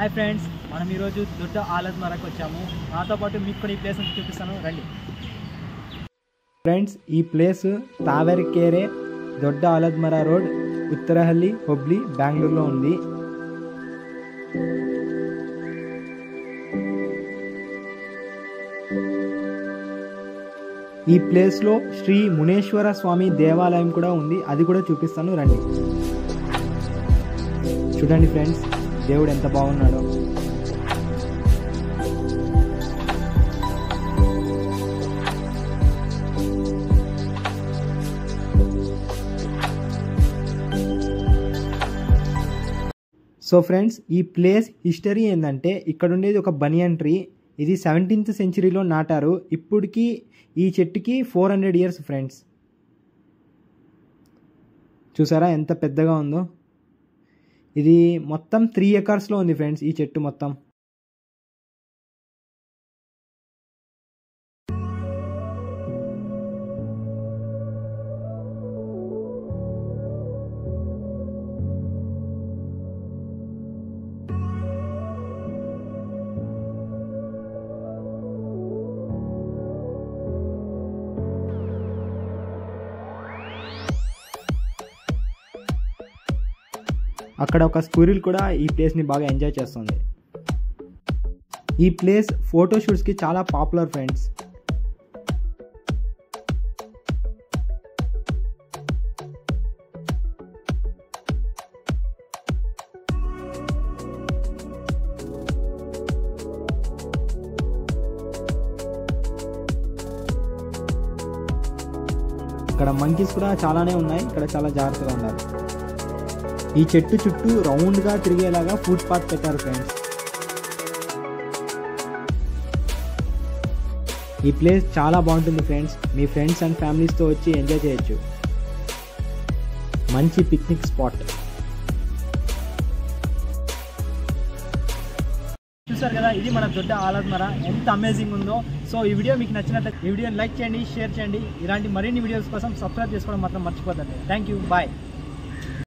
Hi friends, మనం ఈరోజు దొడ్డ ఆలద్మరకు వచ్చాము. నాతో పాటు మీకు కూడా ఈ ప్లేస్ నుంచి చూపిస్తాను, రండి. ఫ్రెండ్స్, ఈ ప్లేస్ తావెరకేరే దొడ్డ ఆలద్మర రోడ్, ఉత్తరహల్లి, హుబ్లీ, బెంగళూరులో ఉంది. ఈ ప్లేస్లో శ్రీ మునేశ్వర స్వామి దేవాలయం కూడా ఉంది, అది కూడా చూపిస్తాను, రండి. చూడండి ఫ్రెండ్స్, దేవుడు ఎంత బాగున్నాడో. సో ఫ్రెండ్స్, ఈ ప్లేస్ హిస్టరీ ఏంటంటే, ఇక్కడ ఉండేది ఒక బనియన్ ట్రీ. ఇది 17th సెంచరీలో నాటారు. ఇప్పటికి ఈ చెట్టుకి 400 years ఫ్రెండ్స్. చూసారా ఎంత పెద్దగా ఉందో. ఇది మొత్తం 3 acres ఉంది ఫ్రెండ్స్, ఈ చెట్టు మొత్తం. అక్కడ ఒక స్క్విరిల్ కూడా ఈ ప్లేస్ని బాగా ఎంజాయ్ చేస్తుంది. ఈ ప్లేస్ ఫోటోషూట్స్కి చాలా పాపులర్ ఫ్రెండ్స్. ఇక్కడ మంకీస్ కూడా చాలానే ఉన్నాయి, ఇక్కడ చాలా జాగ్రత్తగా ఉండాలి. ఈ చెట్టు చుట్టూ రౌండ్గా తిరిగేలాగా ఫుట్ పాత్ పెట్టారు ఫ్రెండ్స్. ఈ ప్లేస్ చాలా బాగుంటుంది ఫ్రెండ్స్. మీ ఫ్రెండ్స్ అండ్ ఫ్యామిలీస్తో వచ్చి ఎంజాయ్ చేయొచ్చు. మంచి పిక్నిక్ స్పాట్. చూసారు కదా, ఇది మన దొడ్డ ఆలద్మర, ఎంత అమేజింగ్ ఉందో. సో ఈ వీడియో మీకు నచ్చినట్లయితే ఈ వీడియోని లైక్ చేయండి, షేర్ చేయండి. ఇలాంటి మరిన్ని వీడియోస్ కోసం సబ్స్క్రైబ్ చేసుకోవడం మాత్రం మర్చిపోతుంది. Thank you, bye.